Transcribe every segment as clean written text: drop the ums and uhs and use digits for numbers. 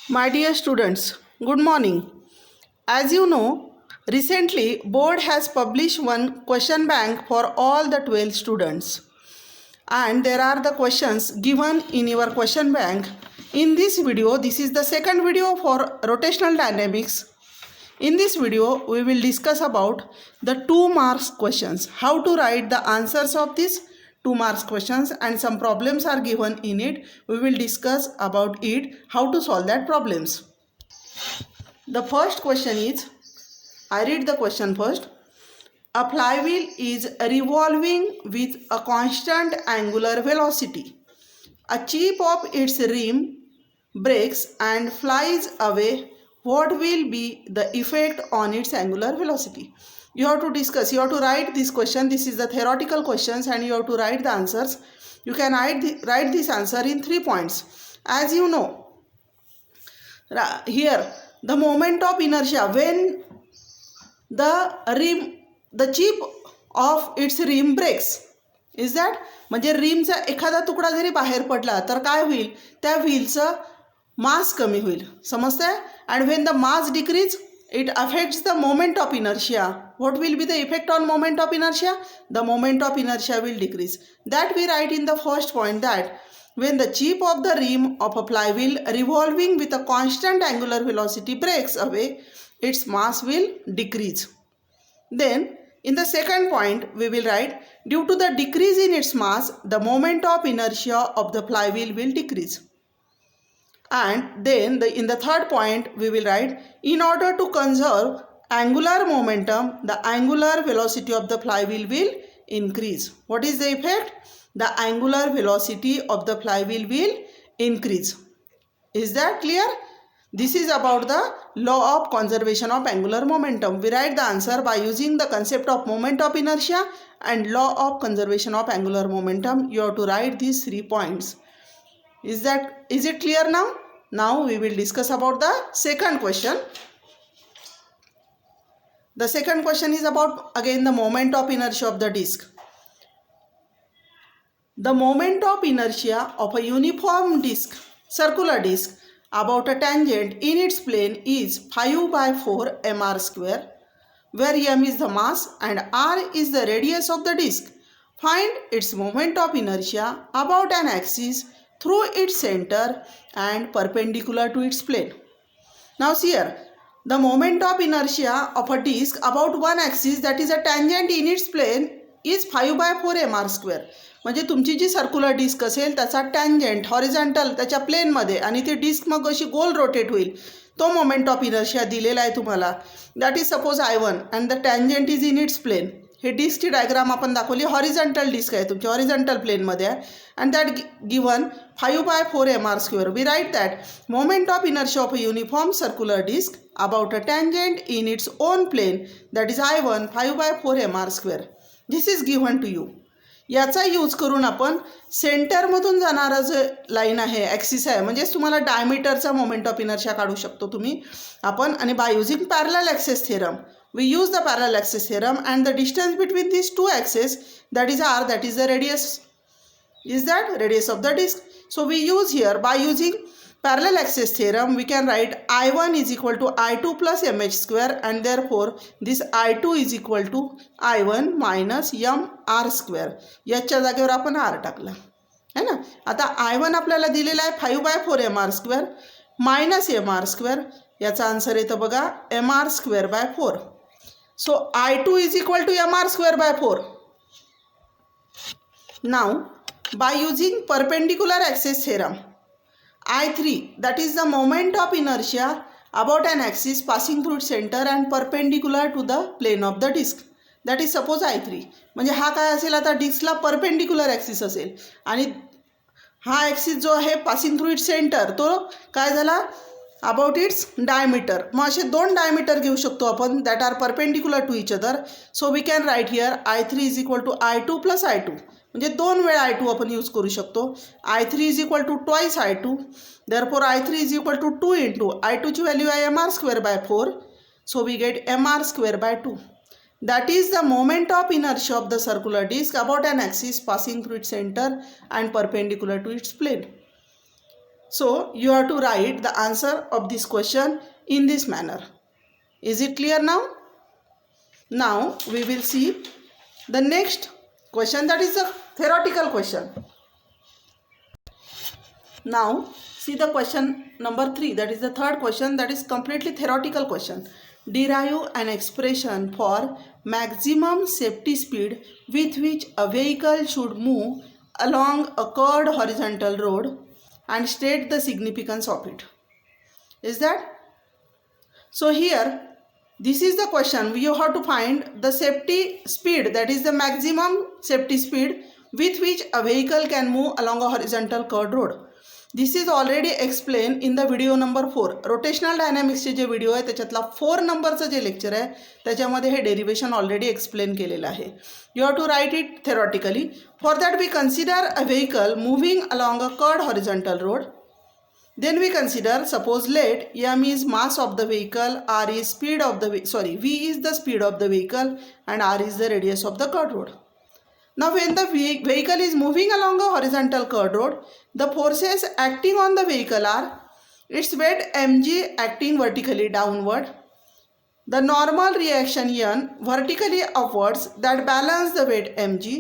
My dear students, good morning. As you know, recently board has published one question bank for all the 12 students. And there are the questions given in your question bank. In this video, this is the second video for rotational dynamics. In this video, we will discuss about the 2 marks questions, how to write the answers of these 2 marks questions, and some problems are given in it. We will discuss about it, how to solve that problems. The first question is, I read the question first. A flywheel is revolving with a constant angular velocity. A chip of its rim breaks and flies away. What will be the effect on its angular velocity? You have to discuss, you have to write this question. This is the theoretical questions and you have to write the answers. You can write this answer in 3 points. As you know, here the moment of inertia when the chip of its rim breaks is that म्हणजे रिमचा एखादा तुकडा जरी बाहेर पडला तर काय होईल, त्या व्हीलचं मास कमी होईल. समजतंय? And when the mass decrease it affects the moment of inertia. What will be the effect on moment of inertia? The moment of inertia will decrease. That we write in the first point, that when the chip of the rim of a flywheel revolving with a constant angular velocity breaks away, its mass will decrease. Then in the second point we will write, due to the decrease in its mass, the moment of inertia of the flywheel will decrease. And then in the third point we will write, in order to conserve angular momentum, the angular velocity of the flywheel will increase. What is the effect? The angular velocity of the flywheel will increase. Is that clear? This is about the law of conservation of angular momentum. We write the answer by using the concept of moment of inertia and law of conservation of angular momentum. You have to write these 3 points. Is it clear now? Now we will discuss about the second question. The second question is about again the moment of inertia of the disk. The moment of inertia of a uniform disk, circular disk, about a tangent in its plane is 5 by 4 mr square, where m is the mass and r is the radius of the disk. Find its moment of inertia about an axis through its center and perpendicular to its plane. Now see here, the moment of inertia of a disk about one axis, that is a tangent in its plane, is 5 by 4 mr square. म्हणजे तुमची जी circular disc असेल त्याचा tangent horizontal त्याच्या प्लेनमध्ये आणि ती disc मग अशी गोल rotate होईल, तो मोमेंट ऑफ इनर्शिया दिलेला आहे तुम्हाला. That is suppose I1 and the tangent is in its plane. हे डिस्कची डायग्राम आपण दाखवली, हॉरिझॉन्टल डिस्क आहे तुमची, हॉरिझॉन्टल प्लेनमध्ये आहे. And that given 5 by 4 mr square. We write that moment of inertia of a uniform circular disc about a tangent in its own plane, that is I1 5 by 4 mr square. This is given to you. याचा use करून आपण सेंटरमधून जाणारा जो line आहे, axis आहे, म्हणजेच तुम्हाला डायमीटरचा moment of inertia काढू शकतो तुम्ही आपण. आणि by using parallel axis theorem, we use the parallel axis theorem and the distance between this two axis, that is R, that is the radius, is that radius of the disk. So we use here, by using parallel axis theorem, we can write I1 is equal to I2 plus mh square, and therefore this I2 is equal to I1 minus mr square. याच्या जागेवर आपण r टाकला है ना. आता I1 आपल्याला दिलेला आहे 5 by 4 mr square minus mr square. याचा आन्सर येतं बघा mr square by 4. So I2 is equal to mr square by 4. Now by using perpendicular axis theorem, I3, that is the moment of inertia about an axis passing through its center and perpendicular to the plane of the disk, that is suppose I3. म्हणजे हा काय असेल, आता डिस्कला perpendicular axis असेल आणि हा axis जो आहे पासिंग थ्रू इट्स सेंटर, तो काय झाला अबाउट इट्स डायमीटर. मग असे 2 डायमीटर घेऊ शकतो आपण, that are perpendicular to each other. So we can write here I3 is equal to I2 plus I2. म्हणजे 2 वेळा I2 आपण यूज करू शकतो. I3 is equal to twice I2, therefore I3 is equal to 2 into I2ची value आहे mr square by 4. So we get mr square by 2. That is the moment of inertia of the circular disk about an axis passing through its center and perpendicular to its plane. So you have to write the answer of this question in this manner. Is it clear now? Now we will see the next question, that is a theoretical question. Now see the question number 3, that is the third question, that is completely theoretical question. Derive an expression for maximum safety speed with which a vehicle should move along a curved horizontal road and state the significance of it. Is that? So here this is the question. We have to find the safety speed, that is the maximum safety speed with which a vehicle can move along a horizontal curved road. This is already explained in the video number 4. Rotational डायनॅमिक्सचे जे video आहे त्याच्यातला 4 नंबरचं जे lecture आहे त्याच्यामध्ये हे derivation already explain केलेलं आहे. You have to write it theoretically. For that we consider a vehicle moving along a curved horizontal road. Then we consider, suppose let m is mass of the vehicle, r is speed of the v is the speed of the vehicle and r is the radius of the curved road. Now when the vehicle is moving along a horizontal curved road, the forces acting on the vehicle are its weight mg acting vertically downward, the normal reaction n vertically upwards that balance the weight mg,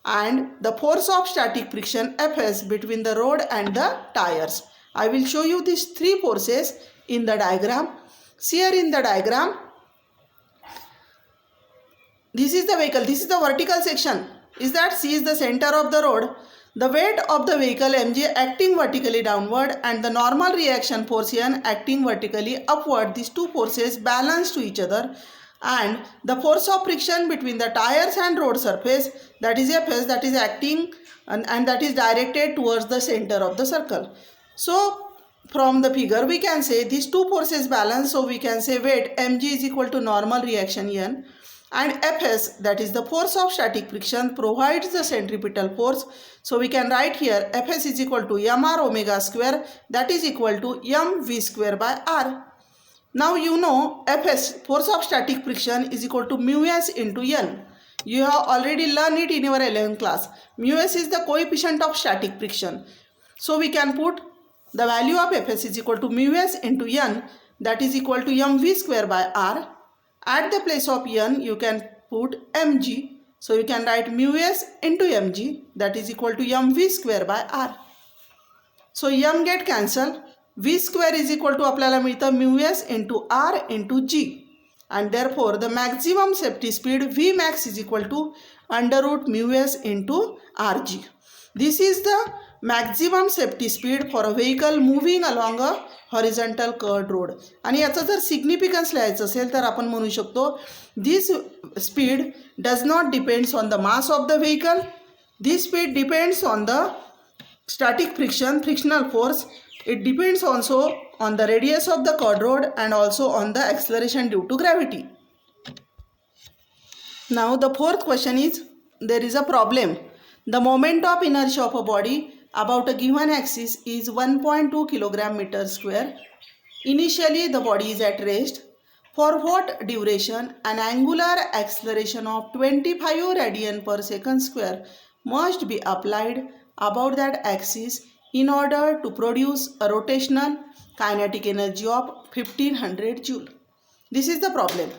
and the force of static friction fs between the road and the tires. I will show you these 3 forces in the diagram. See here in the diagram, this is the vehicle, this is the vertical section. Is that C is the center of the road. The weight of the vehicle mg acting vertically downward and the normal reaction force n acting vertically upward. These 2 forces balance to each other, and the force of friction between the tires and road surface, that is Fs, that is acting and that is directed towards the center of the circle. So from the figure we can say these 2 forces balance. So we can say weight mg is equal to normal reaction n, and Fs, that is the force of static friction, provides the centripetal force. So we can write here Fs is equal to mr omega square, that is equal to mv square by r. Now you know Fs, force of static friction, is equal to mu s into n. You have already learned it in your 11th class. Mu s is the coefficient of static friction. So we can put the value of Fs is equal to mu s into n, that is equal to mv square by r. At the place of n you can put mg. So you can write mu s into mg, that is equal to mv square by r. So m get cancelled. V square is equal to आपल्याला मिळतं mu s into r into g, and therefore the maximum safety speed V max is equal to under root mu s into rg. This is the maximum safety speed for a vehicle moving along a horizontal curved road. आणि याचा जर significance लिहायचं असेल तर आपण म्हणू शकतो this speed does not depends on the mass of the vehicle. This speed depends on the static friction, frictional force. It depends also on the radius of the curved road and also on the acceleration due to gravity. Now the 4th question is, there is a problem. The moment of inertia of a body about a given axis is 1.2 kilogram meter square. Initially the body is at rest. For what duration an angular acceleration of 25 radian per second square must be applied about that axis in order to produce a rotational kinetic energy of 1500 joule. This is the problem.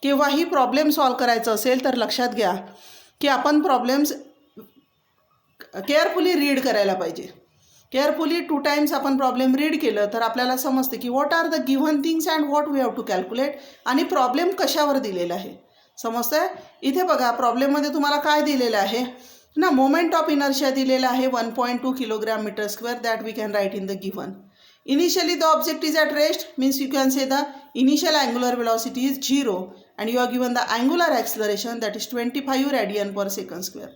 केव्हाही problem solve करायचं असेल तर लक्षात घ्या की आपण problems carefully read करायला पाहिजे. केअरफुली 2 टाइम्स आपण प्रॉब्लेम रीड केलं तर आपल्याला समजते की what are the given things and what we have to calculate, आणि प्रॉब्लेम कशावर दिलेला आहे समजतंय. इथे बघा प्रॉब्लेममध्ये तुम्हाला काय दिलेलं आहे ना, मोमेंट ऑफ इनर्शिया दिलेला आहे 1.2 kilogram metre square, that we can write in the given. Initially the object is at rest, means you can say the initial angular velocity is 0 and you are given the angular acceleration, that is 25 radian per second square.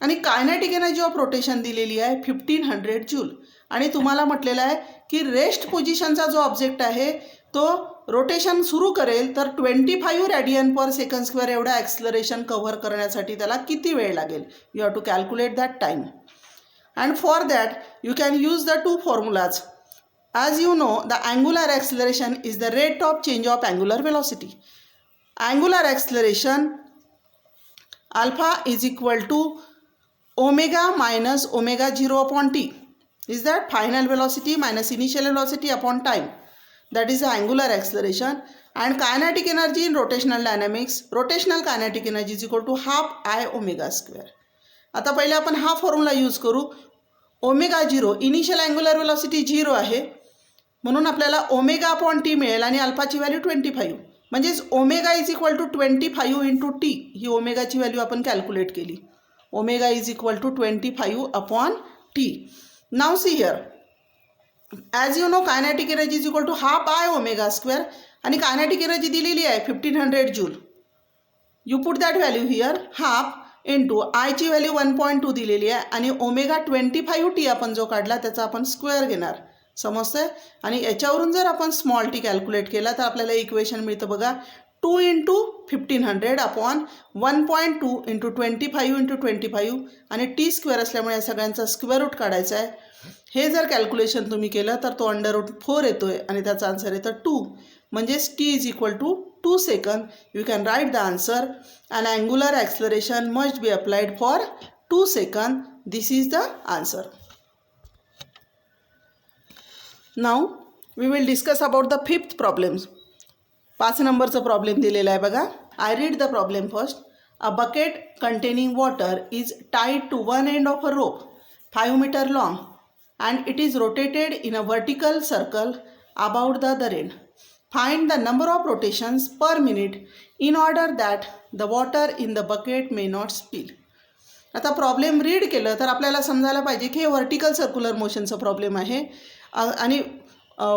आणि kinetic energy of rotation दिलेली आहे 1500 joule, आणि तुम्हाला म्हटलेलं आहे की rest पोझिशनचा जो object आहे तो रोटेशन सुरू करेल तर 25 रॅडियन पर सेकंड स्क्वेअर एवढा ॲक्सलरेशन कव्हर करण्यासाठी त्याला किती वेळ लागेल. You have to calculate that time, and for that you can use the 2 formulas. As you know, the angular acceleration is the rate of change of angular velocity. Angular acceleration alpha is equal to omega minus omega 0 upon t. is that final velocity minus initial velocity upon time, that is the angular acceleration. And kinetic energy in rotational dynamics, rotational kinetic energy is equal to half I omega square. आता पहिले आपण हा formula use करू. Omega 0, initial angular velocity 0 आहे, म्हणून आपल्याला omega upon T मिळेल आणि अल्फाची व्हॅल्यू 25. म्हणजेच omega is equal to 25 into T. ही ओमेगाची व्हॅल्यू आपण कॅल्क्युलेट केली. Omega is equal to 25 upon T. Now see here, as you know kinetic energy is equal to half I omega square आणि kinetic energy दिलेली आहे 1500 joule. You put that value here, half into आयची value 1.2 दिलेली आहे आणि omega 25 T आपण जो काढला त्याचा आपण स्क्वेअर घेणार. समजतंय? आणि याच्यावरून जर आपण स्मॉल टी कॅल्क्युलेट केला तर आपल्याला इक्वेशन मिळतं बघा, 2 इंटू 1500 अपॉन 1.2 इंटू 25 इंटू 25 आणि टी स्क्वेअर असल्यामुळे या सगळ्यांचा स्क्वेअर रूट काढायचा आहे. हे जर कॅल्क्युलेशन तुम्ही केलं तर तो √4 येतोय आणि त्याचा आन्सर येतं 2. म्हणजेच T is equal to 2 second. You can write the answer. An angular acceleration must be applied for 2 second. This is the answer. Now we will discuss about the 5th problem. 5 नंबरचं problem दिलेला आहे बघा. I read the problem first. A bucket containing water is tied to one end of a rope 5 metre long and it is rotated in a vertical circle about the other end. Find the number of rotations per minute in order that the water in the bucket may not spill. आता problem read केलं तर आपल्याला समजायला पाहिजे की हे vertical circular मोशनचं problem आहे आणि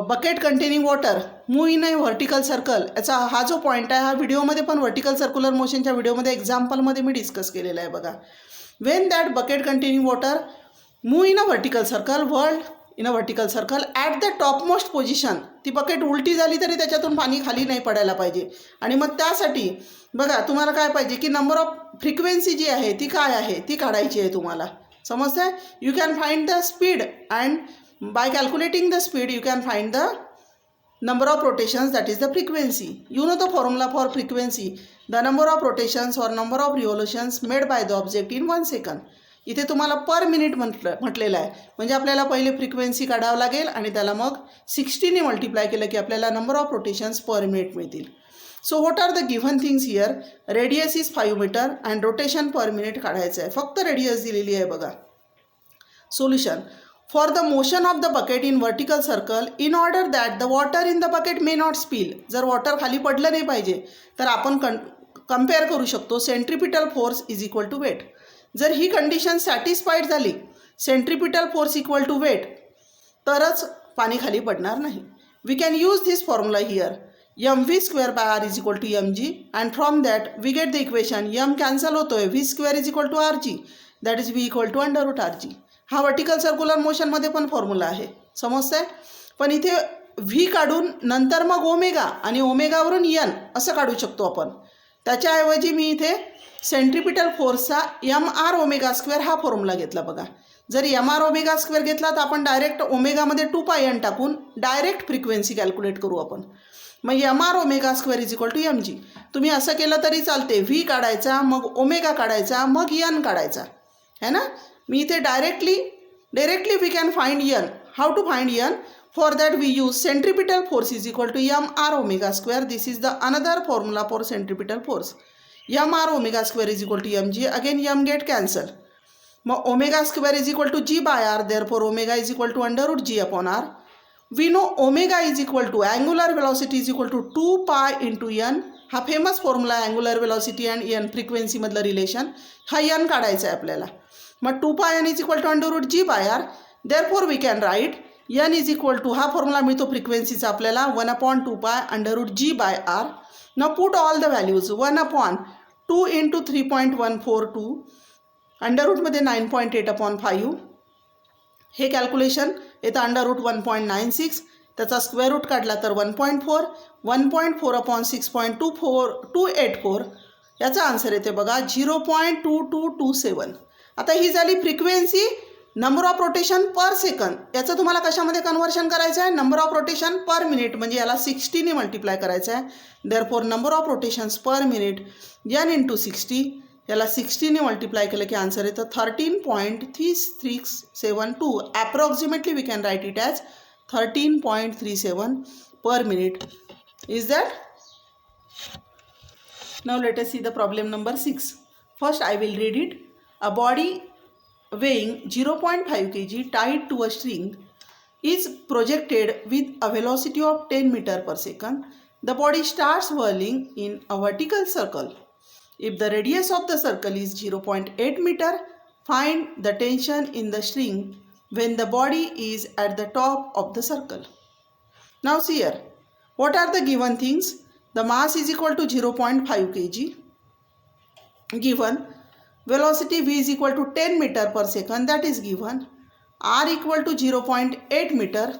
bucket containing water move in a vertical circle. याचा हा जो पॉईंट आहे हा व्हिडिओमध्ये पण व्हर्टिकल सर्क्युलर मोशनच्या व्हिडिओमध्ये एक्झाम्पलमध्ये मी डिस्कस केलेला आहे बघा. When that bucket containing water move in a vertical circle, world in a vertical circle at the topmost position. ती बकेट उलटी झाली तरी त्याच्यातून पाणी खाली नाही पडायला पाहिजे. आणि मग त्यासाठी बघा तुम्हाला काय पाहिजे की नंबर ऑफ फ्रिक्वेन्सी जी आहे ती काय आहे ती काढायची आहे तुम्हाला. समजतंय? You can find the speed and by calculating the speed you can find the number of rotations, that is the frequency. You know the formula for frequency, the number of rotations or number of revolutions made by the object in 1 second. इथे तुम्हाला per minute म्हटलेलं आहे. म्हणजे आपल्याला पहिले frequency काढावं लागेल आणि त्याला मग 60ने मल्टिप्लाय केलं की आपल्याला number of rotations per minute मिळतील. So what are the given things here? Radius is 5 metre and rotation per minute काढायचं आहे. फक्त रेडियस दिलेली आहे बघा. Solution. For the motion of the bucket in vertical circle, in order that the water in the bucket may not spill. जर water खाली पडलं नाही पाहिजे तर आपण कम्पेअर करू शकतो centripetal force is equal to weight. जर ही कंडिशन सॅटिस्फाईड झाली, centripetal force equal to weight, तरच पाणी खाली पडणार नाही. We can use this formula here. mv² is equal to mg and from that we get the equation m cancel होतोय, v² is equal to rg, दॅट is v equal to √rg. हा vertical circular मोशनमध्ये पण formula आहे. समजतंय? पण इथे V काढून नंतर मग ओमेगा आणि ओमेगावरून एन असं काढू शकतो आपण. त्याच्याऐवजी मी इथे सेंट्रिपिटल फोर्सचा mr²² हा फॉर्म्युला घेतला बघा. जर mr²² घेतला तर आपण डायरेक्ट ओमेगामध्ये 2πn टाकून डायरेक्ट फ्रिक्वेन्सी कॅल्क्युलेट करू आपण. मग mr² is equal to mg. तुम्ही असं केलं तरी चालते. व्ही काढायचा, मग ओमेगा काढायचा, मग एन काढायचा, है ना. मी इथे directly we can find N. How to find N? For that we use centripetal force is equal to mr². This is the another formula for centripetal force. mr² is equal to mg. Again m get cancel. मग ω² is equal to g/r. Therefore omega is equal to √g upon r. We know omega is equal to angular velocity is equal to 2π into n. हा famous formula आहे angular velocity and N फ्रिक्वेन्सीमधलं relation. हा N काढायचा आहे आपल्याला. मग 2πn is equal to √g/r. Therefore we can write N is equal to, हा formula मिळतो फ्रिक्वेन्सीचा आपल्याला, 1/2π √g/r. Now put all the values. 1/2 into 3.142 अंडररूटमध्ये 9.8 अपॉन 5. हे कॅल्क्युलेशन येतं √1.96. त्याचा स्क्वेअर रूट काढला तर 1.4. 1.4 अपॉन 6.284. याचा आन्सर येते बघा 0.2227. आता ही झाली frequency. Number of rotation per second. याचं तुम्हाला कशामध्ये कन्व्हर्शन करायचं आहे? Number of rotation per minute. म्हणजे याला 60ने मल्टिप्लाय करायचं आहे. Therefore number of rotations per minute n into 60. याला 60 ने मल्टिप्लाय केलं की आन्सर येतं 13.3372. Approximately we can write it as 13.37 per minute. Is that? Now let us see the problem number 6. First I will read it. A body weighing 0.5 kg tied to a string is projected with a velocity of 10 meter per second. The body starts whirling in a vertical circle. If the radius of the circle is 0.8 meter, find the tension in the string when the body is at the top of the circle. Now see here, what are the given things? The mass is equal to 0.5 kg. Given velocity v is equal to 10 meter per second, that is given. R equal to 0.8 meter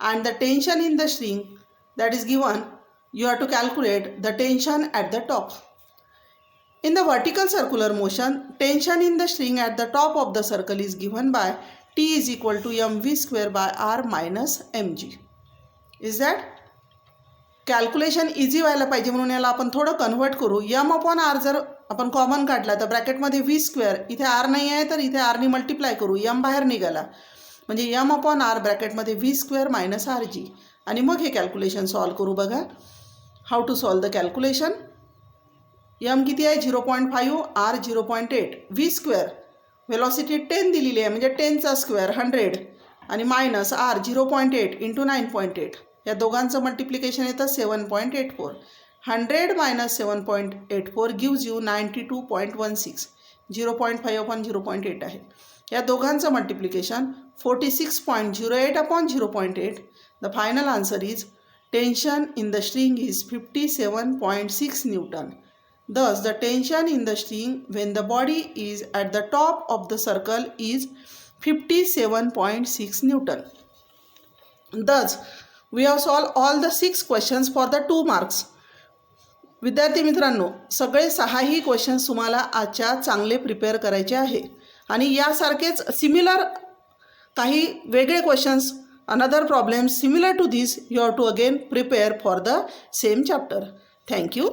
and the tension in the string, that is given. You have to calculate the tension at the top. In the vertical circular motion, tension in the string at the top of the circle is given by T is equal to mv square by r minus mg. Is that? Calculation easy व्हायला पाहिजे म्हणून याला आपण थोडं convert करू. यम upon are जर आपण common काढला तर ब्रॅकेटमध्ये व्ही स्क्वेअर, इथे आर नाही आहे तर इथे आरनी मल्टिप्लाय करू, यम बाहेर निघाला म्हणजे यम अपॉन आर ब्रॅकेटमध्ये V square minus R G आणि मग हे कॅल्क्युलेशन सॉल्व करू. बघा how to solve the calculation. M किती आहे 0.5, आर 0.8, व्ही स्क्वेअर वेलॉसिटी 10 दिलेली आहे म्हणजे 10चा स्क्वेअर 100 आणि मायनस आर 0.8 इंटू 9.8, या दोघांचं मल्टिप्लिकेशन येतं 7.84. 100 मायनस 7.84 गिव्ज यू 92.16. 0.5 अपॉन 0.8 आहे. या दोघांचं multiplication 46.08 upon 0.8. The final answer is tension in the string is 57.6 Newton. Thus, the tension in the string when the body is at the top of the circle is 57.6 Newton. Thus, we have solved all the 6 questions for the 2 marks. विद्यार्थी मित्रांनो, सगळे 6ही questions तुम्हाला आजच्या चांगले prepare करायचे आहे आणि यासारखेच similar काही वेगळे questions, another problems similar to this you have to again prepare for the same chapter. Thank you.